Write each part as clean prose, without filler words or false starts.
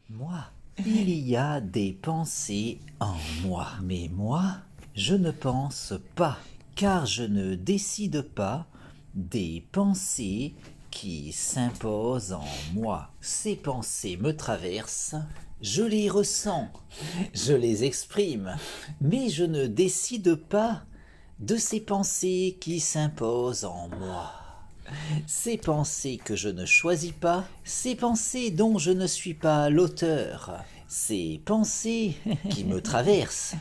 Moi, il y a des pensées en moi. Mais moi, je ne pense pas, car je ne décide pas des pensées qui s'imposent en moi. Ces pensées me traversent, je les ressens, je les exprime, mais je ne décide pas de ces pensées qui s'imposent en moi. Ces pensées que je ne choisis pas, ces pensées dont je ne suis pas l'auteur, ces pensées qui me traversent,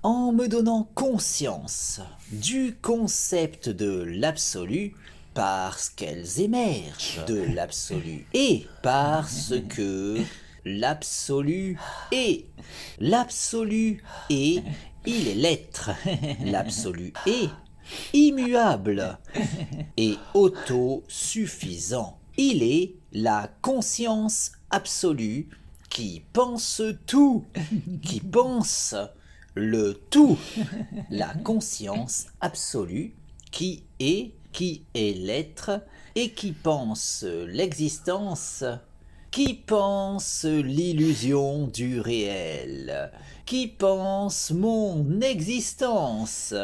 en me donnant conscience du concept de l'absolu, parce qu'elles émergent de l'absolu, et parce que l'absolu est. L'absolu est, il est l'être. L'absolu est immuable et autosuffisant. Il est la conscience absolue qui pense tout, qui pense le tout. La conscience absolue qui est l'être et qui pense l'existence, qui pense l'illusion du réel, qui pense mon existence,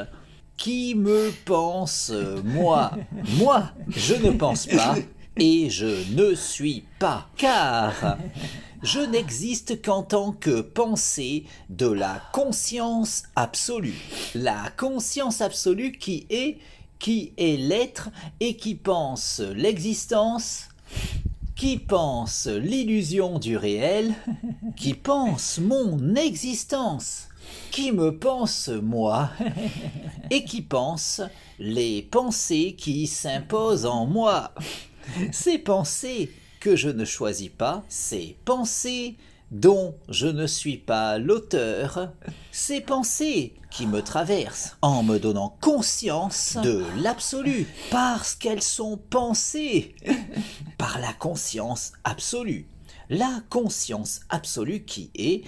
qui me pense moi. Moi, je ne pense pas et je ne suis pas, car je n'existe qu'en tant que pensée de la conscience absolue. La conscience absolue qui est l'être et qui pense l'existence, qui pense l'illusion du réel, qui pense mon existence, qui me pense moi, et qui pense les pensées qui s'imposent en moi. Ces pensées que je ne choisis pas, ces pensées dont je ne suis pas l'auteur, ces pensées qui me traversent en me donnant conscience de l'absolu, parce qu'elles sont pensées par la conscience absolue. La conscience absolue qui est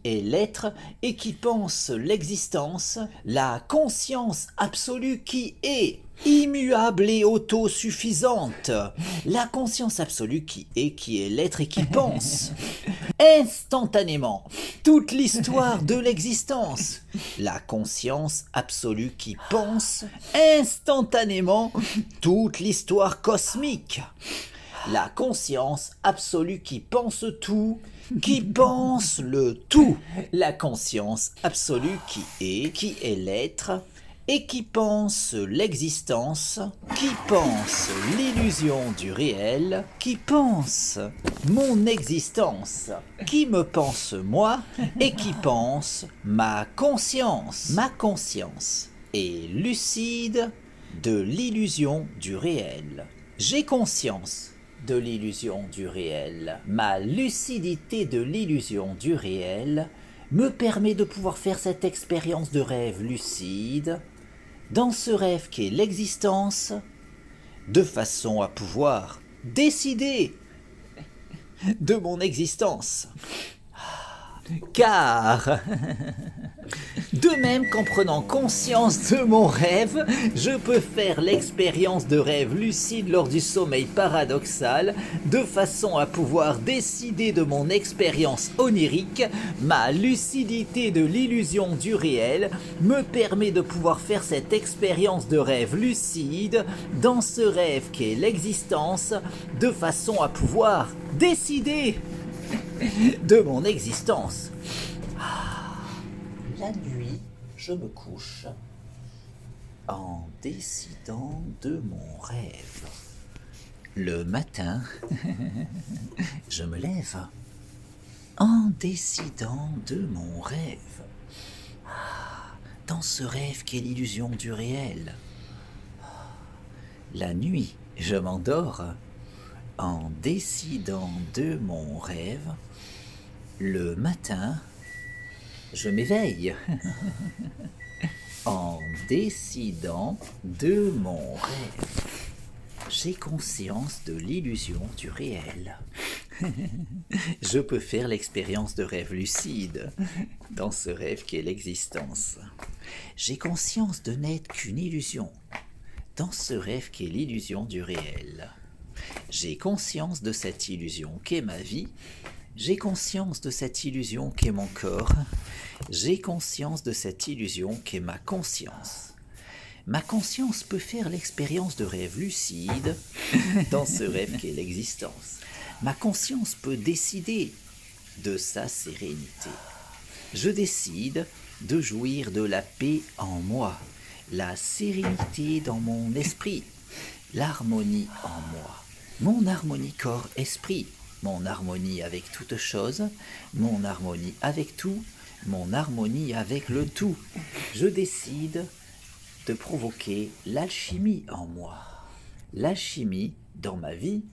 l'être et qui pense l'existence, la conscience absolue qui est immuable et autosuffisante, la conscience absolue qui est l'être et qui pense instantanément toute l'histoire de l'existence, la conscience absolue qui pense instantanément toute l'histoire cosmique, la conscience absolue qui pense tout, qui pense le tout, la conscience absolue qui est l'être et qui pense l'existence, qui pense l'illusion du réel, qui pense mon existence, qui me pense moi et qui pense ma conscience. Ma conscience est lucide de l'illusion du réel. J'ai conscience de l'illusion du réel. Ma lucidité de l'illusion du réel me permet de pouvoir faire cette expérience de rêve lucide, dans ce rêve qu'est l'existence, de façon à pouvoir décider de mon existence. Car, de même qu'en prenant conscience de mon rêve, je peux faire l'expérience de rêve lucide lors du sommeil paradoxal, de façon à pouvoir décider de mon expérience onirique. Ma lucidité de l'illusion du réel me permet de pouvoir faire cette expérience de rêve lucide, dans ce rêve qu'est l'existence, de façon à pouvoir décider de mon existence. La nuit, je me couche en décidant de mon rêve. Le matin, je me lève en décidant de mon rêve. Dans ce rêve qu'est l'illusion du réel. La nuit, je m'endors en décidant de mon rêve. Le matin, je m'éveille en décidant de mon rêve. J'ai conscience de l'illusion du réel. Je peux faire l'expérience de rêve lucide dans ce rêve qu'est l'existence. J'ai conscience de n'être qu'une illusion dans ce rêve qu'est l'illusion du réel. J'ai conscience de cette illusion qu'est ma vie J'ai conscience de cette illusion qu'est mon corps. J'ai conscience de cette illusion qu'est ma conscience. Ma conscience peut faire l'expérience de rêve lucide dans ce rêve qu'est l'existence. Ma conscience peut décider de sa sérénité. Je décide de jouir de la paix en moi, la sérénité dans mon esprit, l'harmonie en moi, mon harmonie corps-esprit, mon harmonie avec toute chose, mon harmonie avec tout, mon harmonie avec le tout. Je décide de provoquer l'alchimie en moi, l'alchimie dans ma vie,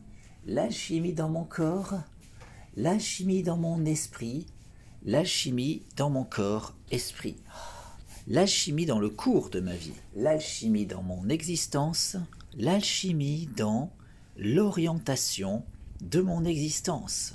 l'alchimie dans mon corps, l'alchimie dans mon esprit, l'alchimie dans mon corps-esprit, l'alchimie dans le cours de ma vie, l'alchimie dans mon existence, l'alchimie dans l'orientation de mon existence.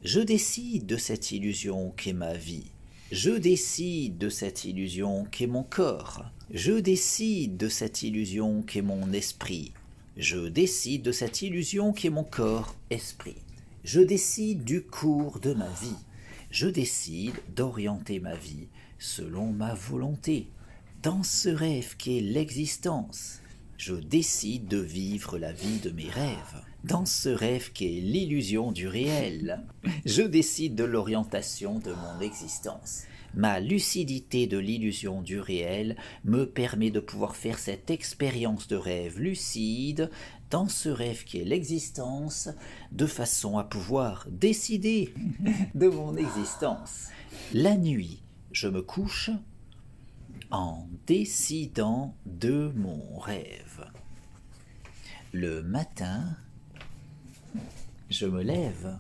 Je décide de cette illusion qu'est ma vie. Je décide de cette illusion qu'est mon corps. Je décide de cette illusion qu'est mon esprit. Je décide de cette illusion qu'est mon corps-esprit. Je décide du cours de ma vie. Je décide d'orienter ma vie selon ma volonté. Dans ce rêve qu'est l'existence, je décide de vivre la vie de mes rêves. Dans ce rêve qu'est l'illusion du réel, je décide de l'orientation de mon existence. Ma lucidité de l'illusion du réel me permet de pouvoir faire cette expérience de rêve lucide dans ce rêve qui est l'existence, de façon à pouvoir décider de mon existence. La nuit, je me couche en décidant de mon rêve. Le matin, je me lève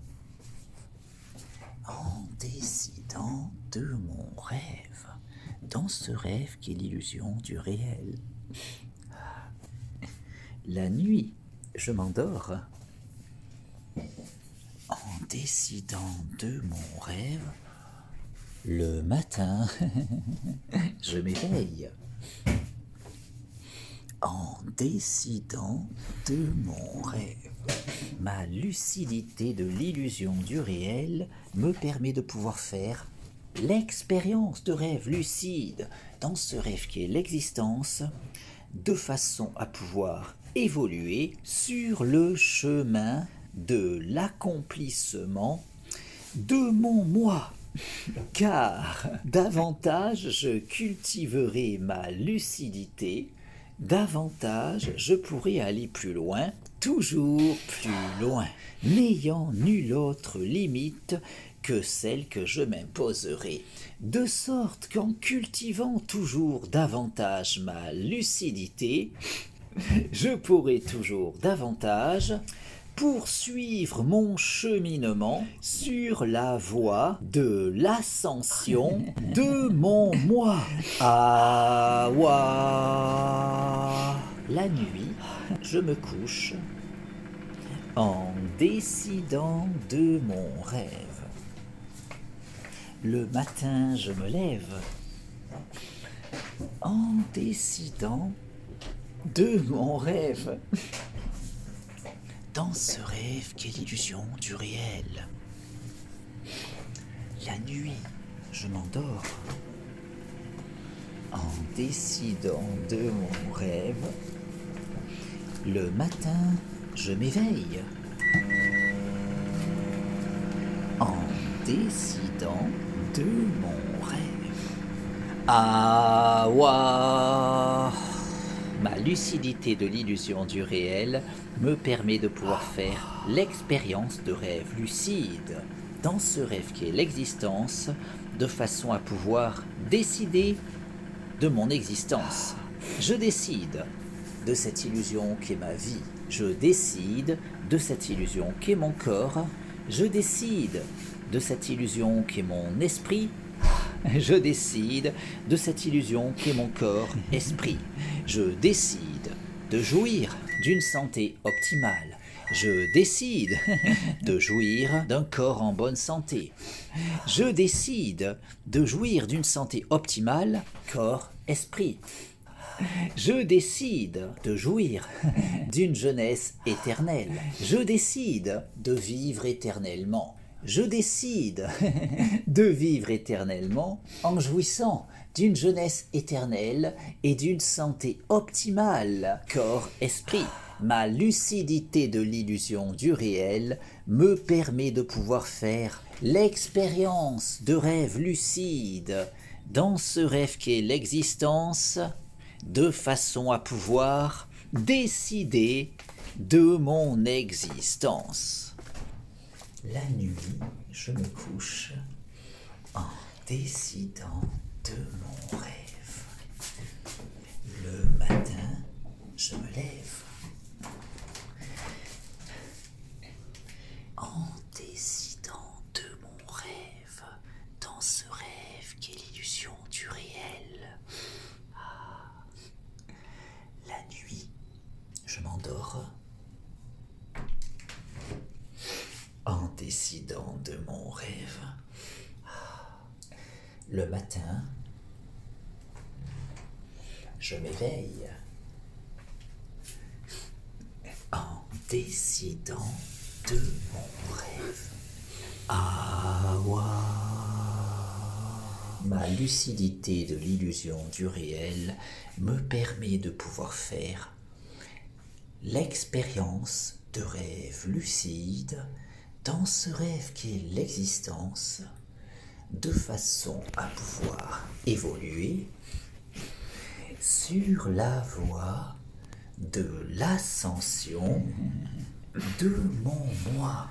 en décidant de mon rêve, dans ce rêve qui est l'illusion du réel. La nuit, je m'endors en décidant de mon rêve. Le matin, je m'éveille en décidant de mon rêve. Ma lucidité de l'illusion du réel me permet de pouvoir faire l'expérience de rêve lucide dans ce rêve qui est l'existence, de façon à pouvoir évoluer sur le chemin de l'accomplissement de mon moi. Car davantage je cultiverai ma lucidité, davantage je pourrai aller plus loin, toujours plus loin, n'ayant nulle autre limite que celle que je m'imposerai, de sorte qu'en cultivant toujours davantage ma lucidité, je pourrai toujours davantage poursuivre mon cheminement sur la voie de l'ascension de mon moi. Awa. La nuit, je me couche en décidant de mon rêve. Le matin, je me lève en décidant de mon rêve. Dans ce rêve qu'est l'illusion du réel. La nuit, je m'endors en décidant de mon rêve. Le matin, je m'éveille en décidant de mon rêve. Awa. Ma lucidité de l'illusion du réel me permet de pouvoir faire l'expérience de rêve lucide dans ce rêve qui est l'existence, de façon à pouvoir décider de mon existence. Je décide de cette illusion qu'est ma vie. Je décide de cette illusion qu'est mon corps. Je décide de cette illusion qu'est mon esprit. Je décide de cette illusion qu'est mon corps-esprit. Je décide de jouir d'une santé optimale. Je décide de jouir d'un corps en bonne santé. Je décide de jouir d'une santé optimale, corps-esprit. Je décide de jouir d'une jeunesse éternelle. Je décide de vivre éternellement. je décide de vivre éternellement en jouissant d'une jeunesse éternelle et d'une santé optimale, corps-esprit. Ma lucidité de l'illusion du réel me permet de pouvoir faire l'expérience de rêve lucide dans ce rêve qu'est l'existence, de façon à pouvoir décider de mon existence. La nuit, je me couche en décidant de mon rêve. Le matin, je me lève en décidant de mon rêve, dans ce rêve qui est l'illusion du réel. La nuit, je m'endors en décidant de mon rêve. Le matin, je m'éveille en décidant de mon rêve. Awa. Ma lucidité de l'illusion du réel me permet de pouvoir faire l'expérience de rêve lucide dans ce rêve qui est l'existence, de façon à pouvoir évoluer sur la voie de l'ascension de mon moi.